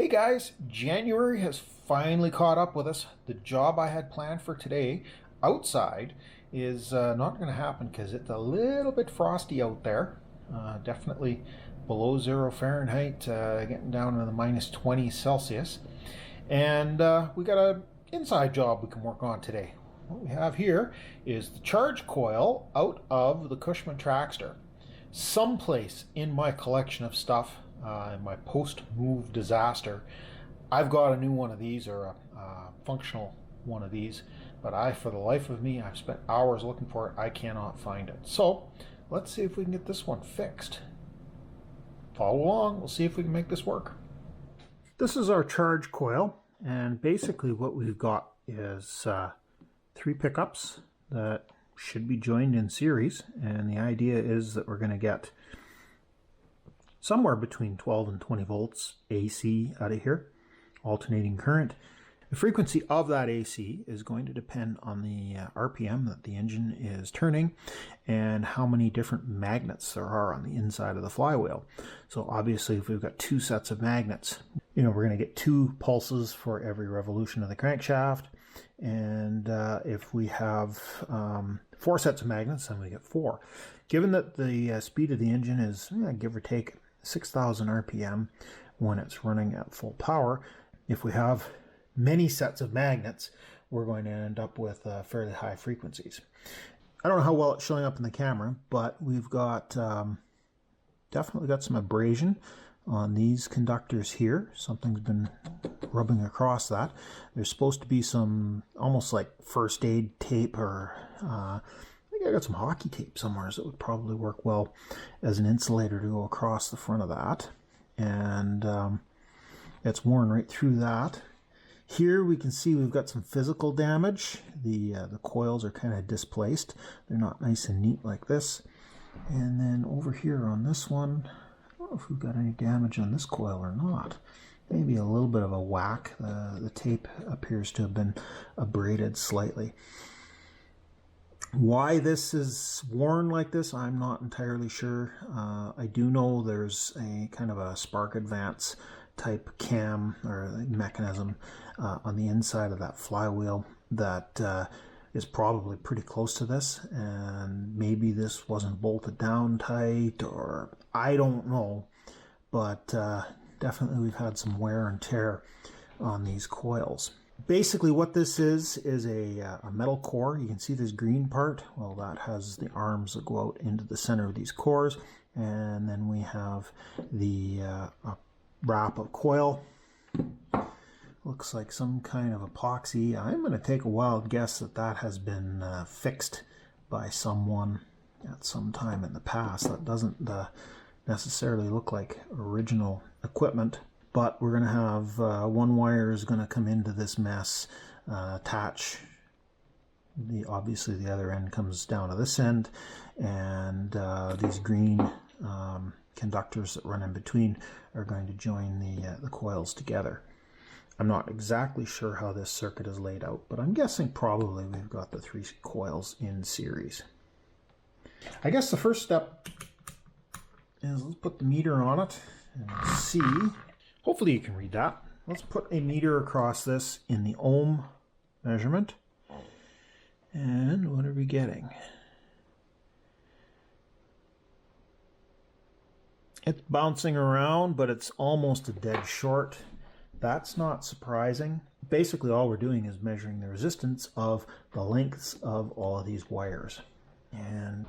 Hey guys, January has finally caught up with us. The job I had planned for today outside is not going to happen because it's a little bit frosty out there. Definitely below 0 Fahrenheit, getting down to the minus 20 Celsius. And we got an inside job we can work on today. What we have here is the charge coil out of the Cushman Trackster. Someplace in my collection of stuff, in my post-move disaster, I've got a new one of these, or a functional one of these, but for the life of me, I've spent hours looking for it. I cannot find it. So let's see if we can get this one fixed. Follow along, we'll see if we can make this work. This is our charge coil, and basically what we've got is 3 pickups that should be joined in series, and the idea is that we're going to get somewhere between 12 and 20 volts AC out of here, alternating current. The frequency of that AC is going to depend on the RPM that the engine is turning and how many different magnets there are on the inside of the flywheel. So obviously if we've got 2 sets of magnets, we're going to get 2 pulses for every revolution of the crankshaft. And if we have 4 sets of magnets, then we get 4. Given that the speed of the engine is, give or take, 6,000 RPM when it's running at full power, if we have many sets of magnets, we're going to end up with fairly high frequencies. I don't know how well it's showing up in the camera, but we've got definitely got some abrasion on these conductors here. Something's been rubbing across that. There's supposed to be some almost like first aid tape, or I think I got some hockey tape somewhere, so it would probably work well as an insulator to go across the front of that. And it's worn right through that. Here we can see we've got some physical damage. The coils are kind of displaced. They're not nice and neat like this. And then over here on this one, I don't know if we've got any damage on this coil or not. Maybe a little bit of a whack. The tape appears to have been abraded slightly. Why this is worn like this, I'm not entirely sure. I do know there's a kind of a spark advance type cam or mechanism on the inside of that flywheel that is probably pretty close to this, and maybe this wasn't bolted down tight, or I don't know, but definitely we've had some wear and tear on these coils. Basically what this is a metal core. You can see this green part. Well, that has the arms that go out into the center of these cores, and then we have the wrap of coil. Looks like some kind of epoxy. I'm going to take a wild guess that that has been fixed by someone at some time in the past. That doesn't necessarily look like original equipment, but we're going to have one wire is going to come into this mess, attach. Obviously the other end comes down to this end, and these green conductors that run in between are going to join the coils together. I'm not exactly sure how this circuit is laid out, but I'm guessing probably we've got the 3 coils in series. I guess the first step is let's put the meter on it and see. Hopefully you can read that. Let's put a meter across this in the ohm measurement. And what are we getting? It's bouncing around, but it's almost a dead short. That's not surprising. Basically all we're doing is measuring the resistance of the lengths of all of these wires. And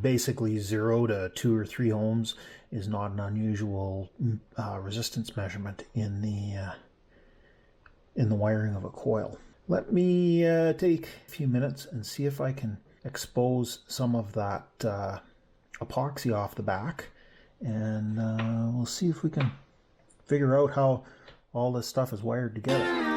basically 0 to 2 or 3 ohms is not an unusual resistance measurement in the wiring of a coil. Let me take a few minutes and see if I can expose some of that epoxy off the back, and we'll see if we can figure out how all this stuff is wired together.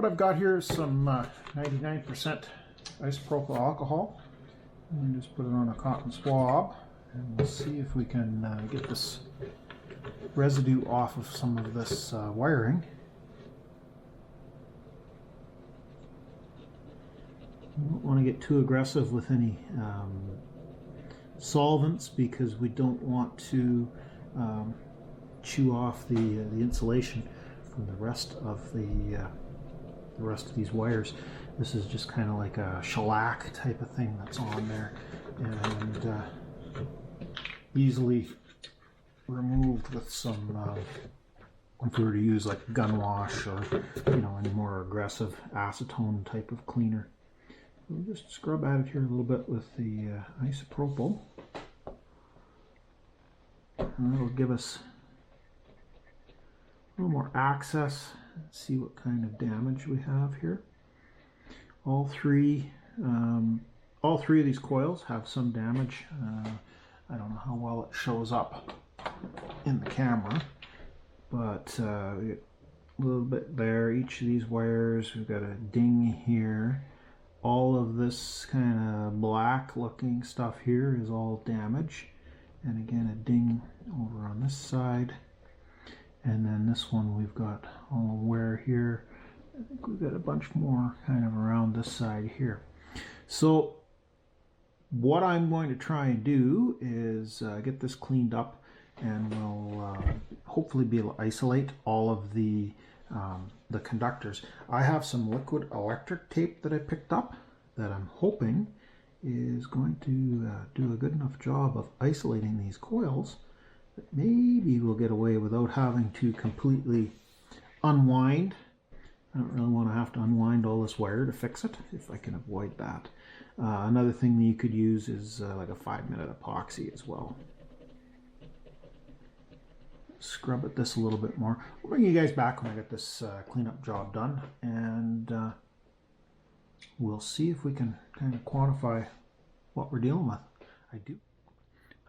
What I've got here is some 99% isopropyl alcohol. And just put it on a cotton swab, and we'll see if we can get this residue off of some of this wiring. We don't want to get too aggressive with any solvents because we don't want to chew off the insulation from the rest of these wires. This is just kind of like a shellac type of thing that's on there, and easily removed with some if we were to use like gun wash or any more aggressive acetone type of cleaner. We'll just scrub at it here a little bit with the isopropyl, and that'll give us a little more access. Let's see what kind of damage we have here. All three of these coils have some damage. I don't know how well it shows up in the camera, but we get a little bit there. Each of these wires, we've got a ding here. All of this kind of black looking stuff here is all damage, and again a ding over on this side, and then this one we've got all wear here. I think we've got a bunch more kind of around this side here. So what I'm going to try and do is get this cleaned up, and we'll hopefully be able to isolate all of the conductors. I have some liquid electric tape that I picked up that I'm hoping is going to do a good enough job of isolating these coils that maybe we'll get away without having to completely unwind. I don't really want to have to unwind all this wire to fix it if I can avoid that. Another thing that you could use is like a 5-minute epoxy as well. Scrub at this a little bit more. I'll bring you guys back when I get this cleanup job done, and we'll see if we can kind of quantify what we're dealing with.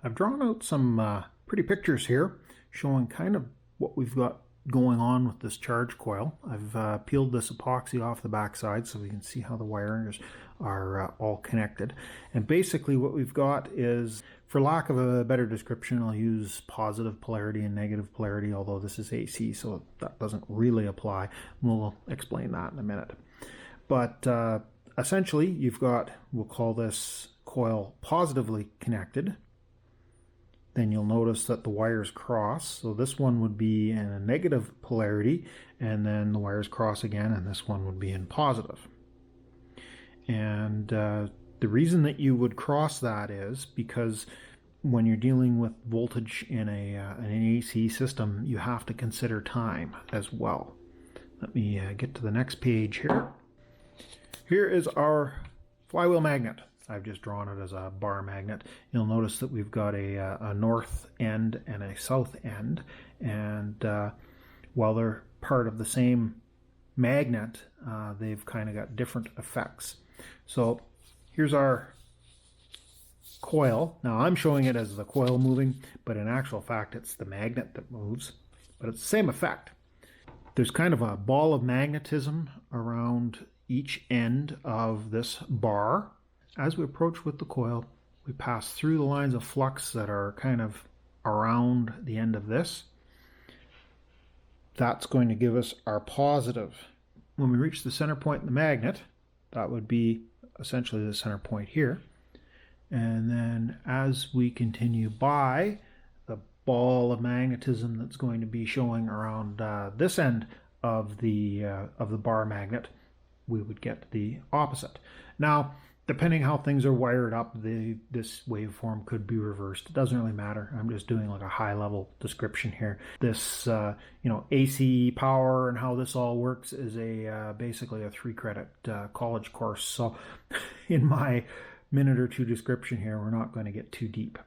I've drawn out some pretty pictures here showing kind of what we've got going on with this charge coil. I've peeled this epoxy off the back side so we can see how the wires are all connected. And basically what we've got is, for lack of a better description, I'll use positive polarity and negative polarity, although this is AC, so that doesn't really apply. We'll explain that in a minute. But essentially you've got, we'll call this coil positively connected. Then you'll notice that the wires cross. So this one would be in a negative polarity, and then the wires cross again, and this one would be in positive. And the reason that you would cross that is because when you're dealing with voltage in an AC system, you have to consider time as well. Let me get to the next page here. Here is our flywheel magnet. I've just drawn it as a bar magnet. You'll notice that we've got a north end and a south end, and while they're part of the same magnet, they've kind of got different effects. So here's our coil. Now I'm showing it as the coil moving, but in actual fact it's the magnet that moves, but it's the same effect. There's kind of a ball of magnetism around each end of this bar. As we approach with the coil, we pass through the lines of flux that are kind of around the end of this. That's going to give us our positive. When we reach the center point in the magnet, that would be essentially the center point here. And then as we continue by, the ball of magnetism that's going to be showing around this end of the bar magnet, we would get the opposite. Now, depending how things are wired up, this waveform could be reversed. It doesn't really matter. I'm just doing like a high-level description here. This, AC power and how this all works is basically a 3-credit college course. So, in my minute or two description here, we're not going to get too deep.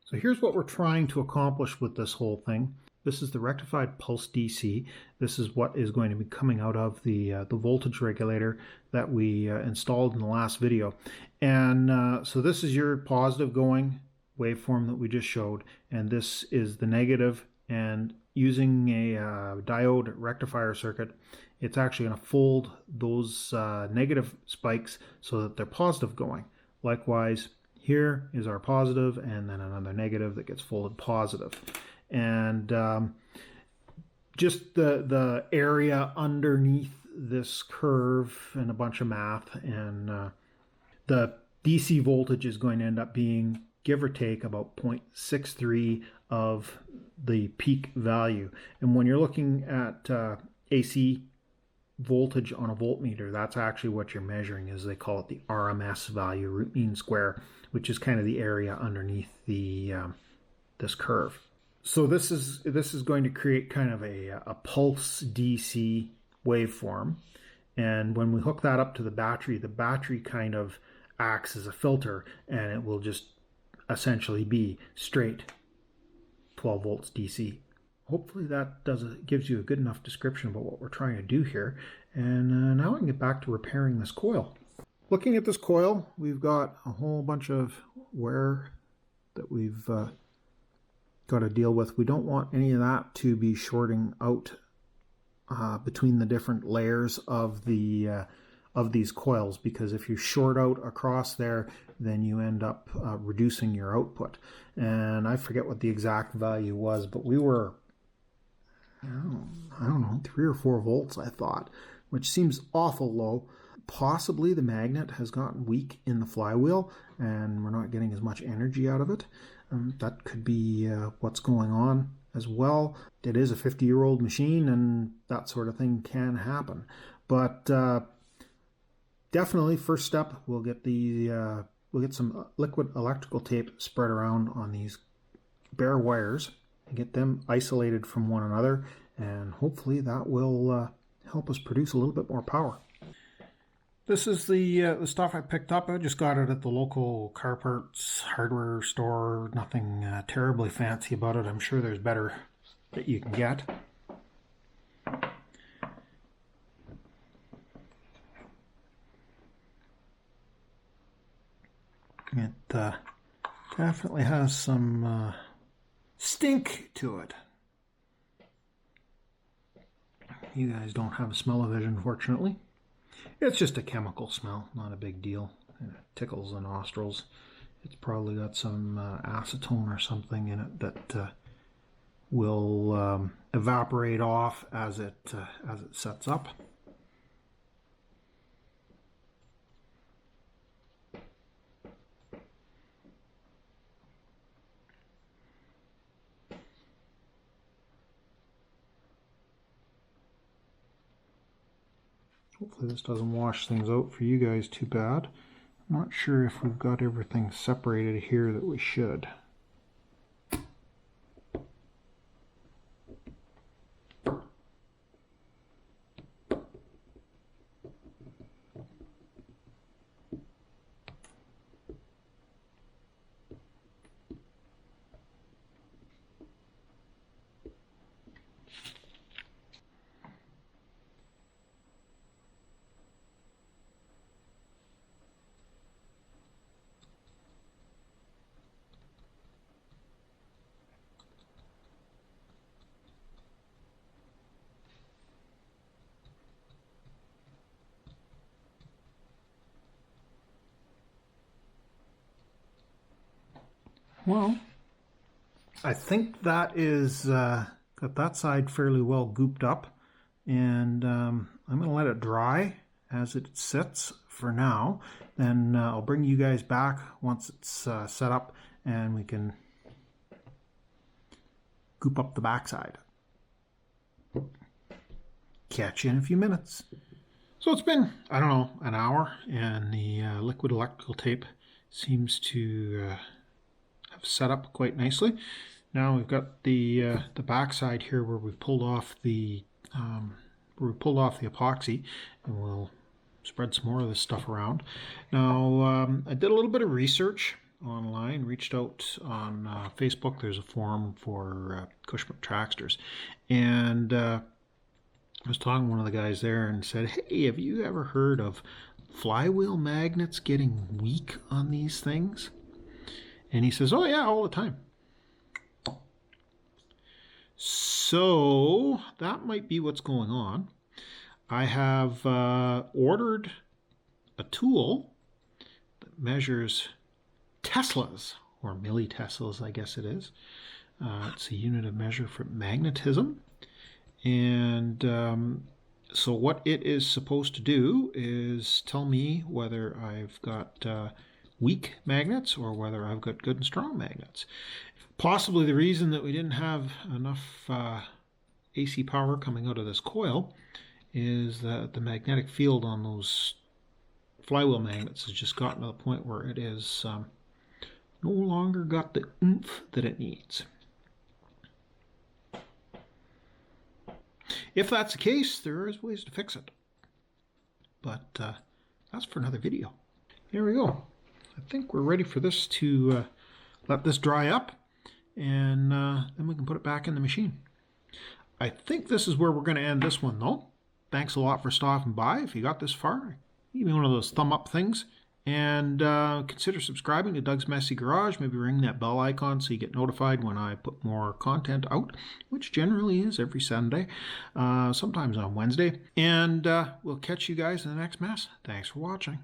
So here's what we're trying to accomplish with this whole thing. This is the rectified pulse DC. This is what is going to be coming out of the voltage regulator that we installed in the last video. And so this is your positive going waveform that we just showed, and this is the negative, and using a diode rectifier circuit, it's actually going to fold those negative spikes so that they're positive going. Likewise, here is our positive, and then another negative that gets folded positive. And just the area underneath this curve and a bunch of math, and the DC voltage is going to end up being, give or take, about 0.63 of the peak value. And when you're looking at AC voltage on a voltmeter, that's actually what you're measuring, is they call it the RMS value, root mean square, which is kind of the area underneath the this curve. So this is going to create kind of a pulse DC waveform, and when we hook that up to the battery kind of acts as a filter, and it will just essentially be straight 12 volts DC. Hopefully that gives you a good enough description about what we're trying to do here. And now I can get back to repairing this coil. Looking at this coil, we've got a whole bunch of wear that we've got to deal with. We don't want any of that to be shorting out between the different layers of these coils, because if you short out across there, then you end up reducing your output. And I forget what the exact value was, but we were, I don't know, 3 or 4 volts, I thought, which seems awful low. Possibly the magnet has gotten weak in the flywheel and we're not getting as much energy out of it. That could be what's going on as well. It is a 50-year-old machine, and that sort of thing can happen. But definitely, first step, we'll get some liquid electrical tape spread around on these bare wires and get them isolated from one another, and hopefully that will help us produce a little bit more power. This is the stuff I picked up. I just got it at the local car parts hardware store. Nothing terribly fancy about it. I'm sure there's better that you can get. It definitely has some stink to it. You guys don't have smell-o-vision, fortunately. It's just a chemical smell, not a big deal. It tickles the nostrils. It's probably got some acetone or something in it that will evaporate off as it sets up. Hopefully this doesn't wash things out for you guys too bad. I'm not sure if we've got everything separated here that we should. Well, I think that is got that side fairly well gooped up, and I'm going to let it dry as it sits for now. Then I'll bring you guys back once it's set up and we can goop up the backside. Catch you in a few minutes. So it's been, I don't know, an hour, and the liquid electrical tape seems to have set up quite nicely. Now we've got the backside here where we pulled off the epoxy, and we'll spread some more of this stuff around. Now I did a little bit of research online, reached out on Facebook. There's a forum for Cushman Tracksters, and I was talking to one of the guys there and said, hey, have you ever heard of flywheel magnets getting weak on these things? And he says, oh yeah, all the time. So that might be what's going on. I have ordered a tool that measures Teslas, or milliteslas, I guess it is. It's a unit of measure for magnetism. And so what it is supposed to do is tell me whether I've got weak magnets or whether I've got good and strong magnets. Possibly the reason that we didn't have enough AC power coming out of this coil is that the magnetic field on those flywheel magnets has just gotten to the point where it is no longer got the oomph that it needs. If that's the case, there is ways to fix it. But that's for another video. Here we go. I think we're ready for this to let this dry up, and then we can put it back in the machine. I think this is where we're going to end this one, though. Thanks a lot for stopping by. If you got this far, give me one of those thumb up things. And consider subscribing to Doug's Messy Garage. Maybe ring that bell icon so you get notified when I put more content out, which generally is every Sunday, sometimes on Wednesday. And we'll catch you guys in the next mess. Thanks for watching.